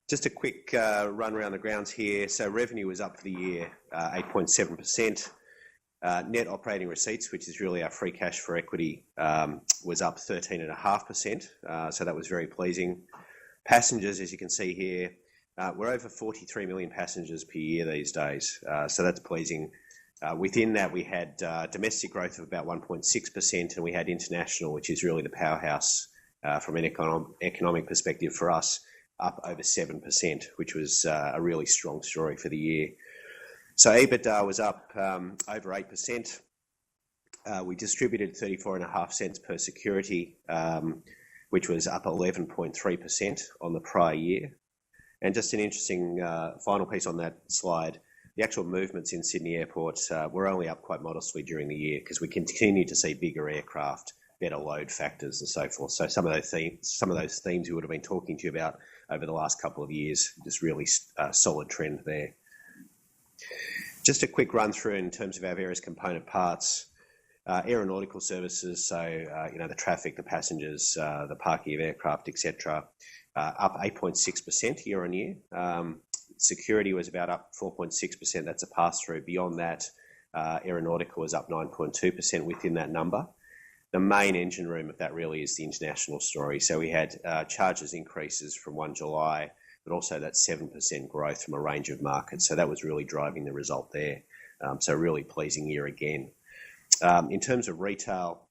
Just a quick run around the grounds here. So revenue was up for the year 8.7%. Net operating receipts, which is really our free cash for equity, was up 13.5%. So that was very pleasing. Passengers, as you can see here, we're over 43 million passengers per year these days. So that's pleasing. Within that, we had domestic growth of about 1.6%, and we had international, which is really the powerhouse from an economic perspective for us, up over 7%, which was a really strong story for the year. So EBITDA was up over 8%. We distributed 34.5 cents per security, which was up 11.3% on the prior year. And just an interesting final piece on that slide, the actual movements in Sydney Airport were only up quite modestly during the year because we continue to see bigger aircraft, better load factors and so forth. So some of those themes we would have been talking to you about over the last couple of years, just really solid trend there. Just a quick run through in terms of our various component parts. Aeronautical services, so the traffic, the passengers, the parking of aircraft, etc., up 8.6% year on year. Security was about up 4.6%. That's a pass-through. Beyond that, aeronautical was up 9.2% within that number. The main engine room of that really is the international story. So we had charges increases from 1 July, but also that 7% growth from a range of markets. So that was really driving the result there. So really pleasing year again. In terms of retail,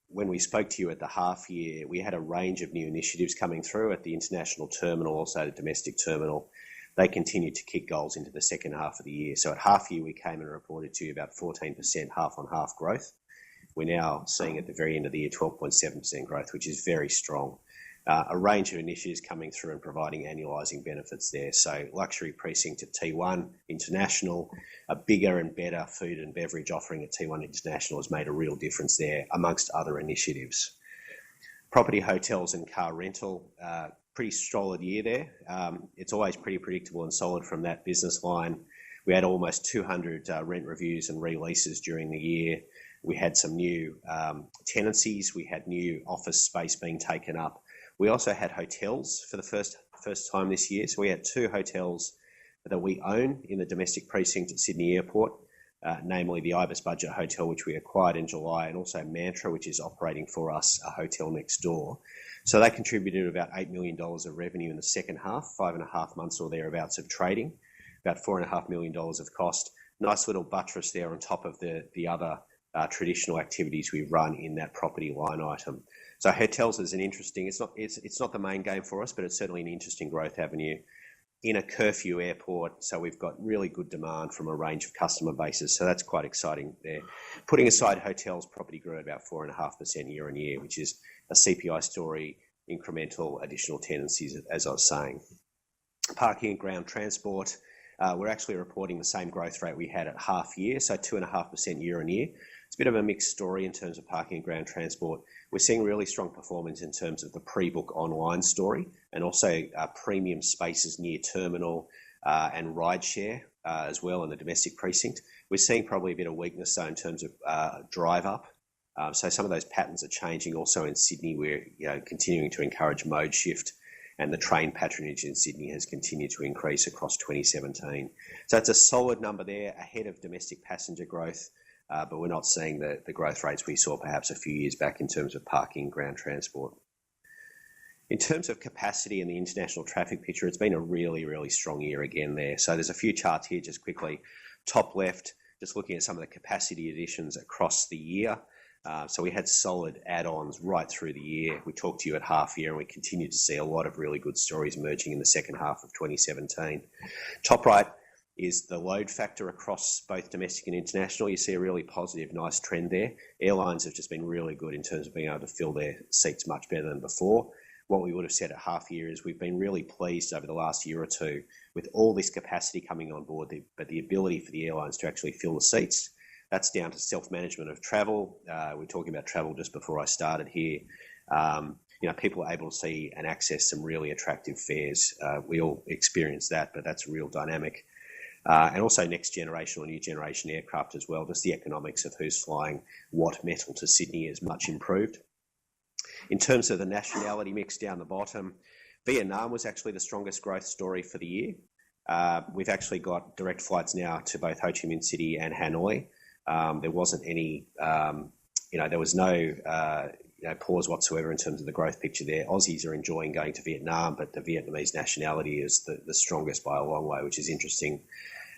when we spoke to you at the half year, we had a range of new initiatives coming through at the international terminal, also the domestic terminal. They continued to kick goals into the second half of the year. So at half year, we came and reported to you about 14% half on half growth. We're now seeing at the very end of the year 12.7% growth, which is very strong. A range of initiatives coming through and providing annualising benefits there. So luxury precinct at T1 International, a bigger and better food and beverage offering at T1 International has made a real difference there, amongst other initiatives. Property, hotels and car rental, pretty solid year there. It's always pretty predictable and solid from that business line. We had almost 200 rent reviews and releases during the year. We had some new tenancies. We had new office space being taken up. We also had hotels for the first time this year. So we had 2 hotels that we own in the domestic precinct at Sydney Airport, namely the Ibis Budget Hotel, which we acquired in July, and also Mantra, which is operating for us, a hotel next door. So they contributed about $8 million of revenue in the second half, 5.5 months or thereabouts of trading, about $4.5 million of cost. Nice little buttress there on top of the other traditional activities we run in that property line item. So hotels is an interesting, it's not the main game for us, but it's certainly an interesting growth avenue in a curfew airport. So we've got really good demand from a range of customer bases. So that's quite exciting there. Putting aside hotels, property grew at about 4.5% year on year, which is a CPI story, incremental additional tenancies, as I was saying. Parking and ground transport, we're actually reporting the same growth rate we had at half year, so 2.5% year on year. It's a bit of a mixed story in terms of parking and ground transport. We're seeing really strong performance in terms of the pre-book online story and also premium spaces near terminal and rideshare as well in the domestic precinct. We're seeing probably a bit of weakness though in terms of drive up. So some of those patterns are changing. Also in Sydney, we're continuing to encourage mode shift, and the train patronage in Sydney has continued to increase across 2017. So it's a solid number there, ahead of domestic passenger growth. But we're not seeing the growth rates we saw perhaps a few years back in terms of parking and ground transport. In terms of capacity and the international traffic picture, it's been a really, really strong year again there. So there's a few charts here just quickly. Top left, just looking at some of the capacity additions across the year. So we had solid add-ons right through the year. We talked to you at half year and we continue to see a lot of really good stories emerging in the second half of 2017. Top right is the load factor across both domestic and international. You see a really positive, nice trend there. Airlines have just been really good in terms of being able to fill their seats much better than before. What we would have said at half year is we've been really pleased over the last year or two with all this capacity coming on board, but the ability for the airlines to actually fill the seats. That's down to self-management of travel. We're talking about travel just before I started here. People are able to see and access some really attractive fares. We all experience that, but that's a real dynamic. And also next generation or new generation aircraft as well. Just the economics of who's flying what metal to Sydney is much improved. In terms of the nationality mix down the bottom, Vietnam was actually the strongest growth story for the year. We've actually got direct flights now to both Ho Chi Minh City and Hanoi. There wasn't any, there was no pause whatsoever in terms of the growth picture there. Aussies are enjoying going to Vietnam, but the Vietnamese nationality is the strongest by a long way, which is interesting.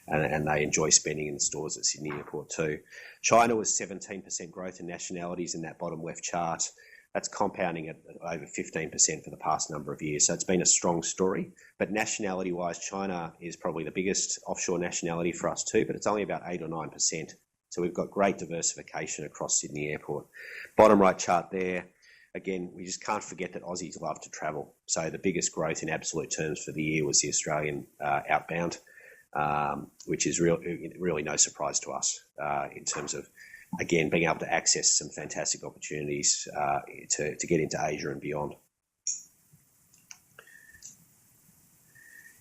And they enjoy spending in the stores at Sydney Airport too. China was 17% growth in nationalities in that bottom left chart. That's compounding at over 15% for the past number of years. So it's been a strong story. But nationality-wise, China is probably the biggest offshore nationality for us too, but it's only about 8 or 9%. So we've got great diversification across Sydney Airport. Bottom right chart there. Again, we just can't forget that Aussies love to travel. So the biggest growth in absolute terms for the year was the Australian outbound, which is really no surprise to us in terms of, again, being able to access some fantastic opportunities to get into Asia and beyond.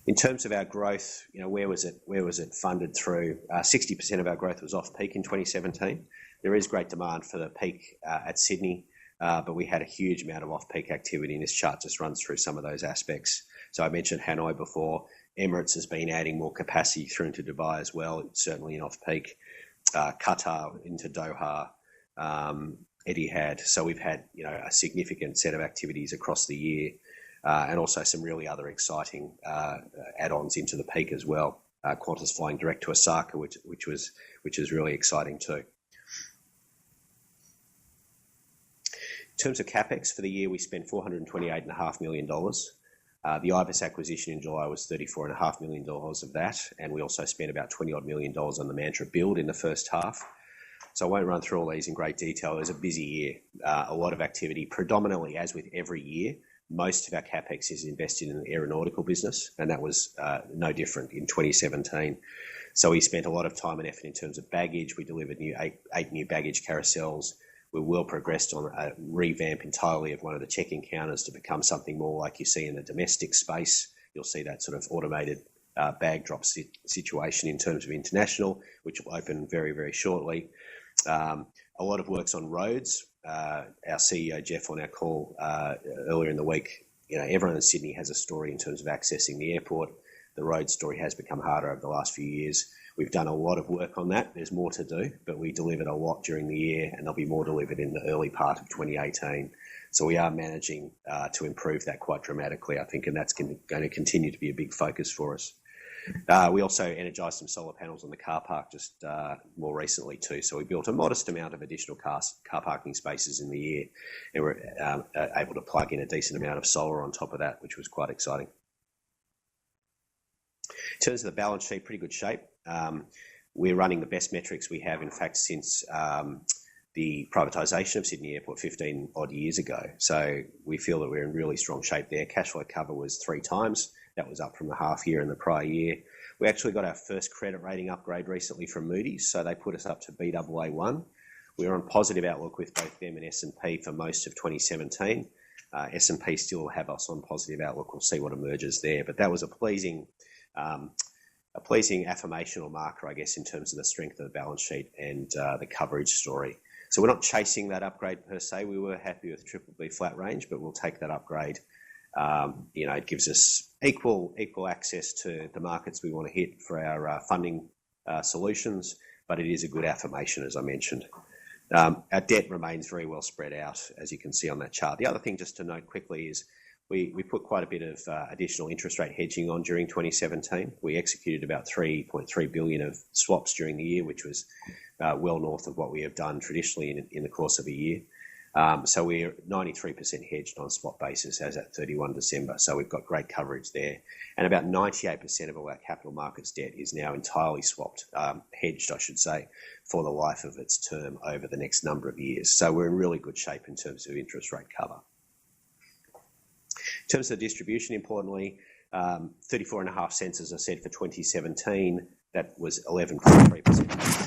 In terms of our growth, where was it funded through? 60% of our growth was off peak in 2017. There is great demand for the peak at Sydney, but we had a huge amount of off-peak activity, and this chart just runs through some of those aspects. So I mentioned Hanoi before. Emirates has been adding more capacity through into Dubai as well, certainly in off-peak. Qatar into Doha, Etihad. So we've had a significant set of activities across the year, and also some really other exciting add-ons into the peak as well. Qantas flying direct to Osaka, which is really exciting too. In terms of capex for the year, we spent $428.5 million. The IBIS acquisition in July was $34.5 million of that, and we also spent about $20 million on the Mantra build in the first half. So I won't run through all these in great detail. It was a busy year, a lot of activity, predominantly, as with every year. Most of our capex is invested in the aeronautical business, and that was no different in 2017. So we spent a lot of time and effort in terms of baggage. We delivered eight new baggage carousels. We're well progressed on a revamp entirely of one of the check-in counters to become something more like you see in the domestic space. You'll see that sort of automated bag drop situation in terms of international, which will open very, very shortly. A lot of work's on roads. Our CEO, Jeff, on our call earlier in the week, everyone in Sydney has a story in terms of accessing the airport. The road story has become harder over the last few years. We've done a lot of work on that. There's more to do, but we delivered a lot during the year, and there'll be more delivered in the early part of 2018. So we are managing to improve that quite dramatically, I think, and that's going to continue to be a big focus for us. We also energised some solar panels on the car park just more recently too. So we built a modest amount of additional car parking spaces in the year, and we're able to plug in a decent amount of solar on top of that, which was quite exciting. In terms of the balance sheet, pretty good shape. We're running the best metrics we have, in fact, since the privatisation of Sydney Airport 15 odd years ago. So we feel that we're in really strong shape there. Cash flow cover was 3 times. That was up from the half year in the prior year. We actually got our first credit rating upgrade recently from Moody's, so they put us up to Baa1. We were on positive outlook with both them and S&P for most of 2017. S&P still have us on positive outlook. We'll see what emerges there, but that was a pleasing affirmation or marker, I guess, in terms of the strength of the balance sheet and the coverage story. So we're not chasing that upgrade per se. We were happy with BBB flat range, but we'll take that upgrade. It gives us equal access to the markets we want to hit for our funding solutions, but it is a good affirmation, as I mentioned. Our debt remains very well spread out, as you can see on that chart. The other thing just to note quickly is we put quite a bit of additional interest rate hedging on during 2017. We executed about $3.3 billion of swaps during the year, which was well north of what we have done traditionally in the course of a year. So we're 93% hedged on a spot basis as at 31 December. So we've got great coverage there. And about 98% of all our capital markets debt is now entirely swapped, hedged, I should say, for the life of its term over the next number of years. So we're in really good shape in terms of interest rate cover. In terms of the distribution, importantly, 34.5 cents, as I said, for 2017. That was 11.3%. We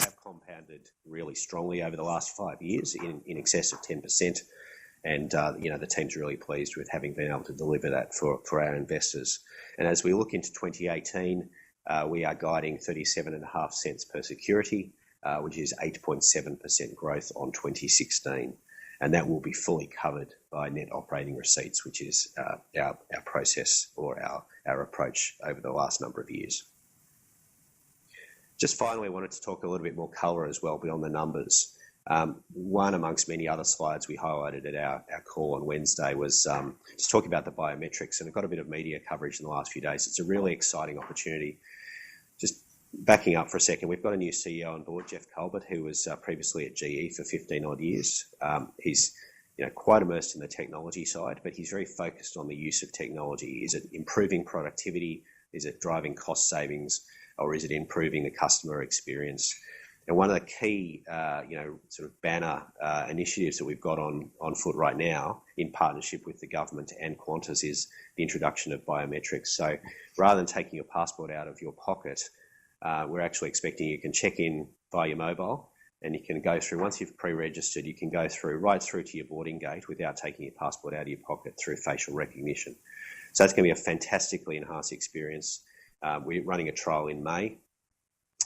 have compounded really strongly over the last 5 years in excess of 10%. And, the team's really pleased with having been able to deliver that for our investors. And as we look into 2018, we are guiding 37.5 cents per security, which is 8.7% growth on 2016. and that will be fully covered by net operating receipts, which is our process or our approach over the last number of years. Just finally, I wanted to talk a little bit more colour as well beyond the numbers. One amongst many other slides we highlighted at our call on Wednesday was just talking about the biometrics, and it got a bit of media coverage in the last few days. It's a really exciting opportunity. Just backing up for a second, we've got a new CEO on board, Jeff Colbert, who was previously at GE for 15 odd years. He's quite immersed in the technology side, but he's very focused on the use of technology. Is it improving productivity? Is it driving cost savings? Or is it improving the customer experience? And one of the key, sort of banner initiatives that we've got on foot right now, in partnership with the government and Qantas, is the introduction of biometrics. So rather than taking your passport out of your pocket, we're actually expecting you can check in via your mobile, and you can go through, once you've pre-registered, you can go through right through to your boarding gate without taking your passport out of your pocket through facial recognition. So it's going to be a fantastically enhanced experience. We're running a trial in May,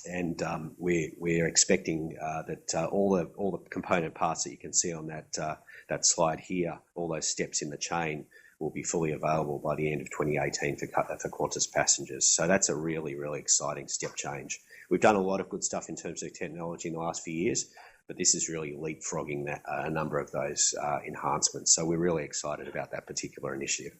and we're expecting that all the component parts that you can see on that slide here, all those steps in the chain, will be fully available by the end of 2018 for Qantas passengers. So that's a really, really exciting step change. We've done a lot of good stuff in terms of technology in the last few years, but this is really leapfrogging a number of those enhancements. So we're really excited about that particular initiative.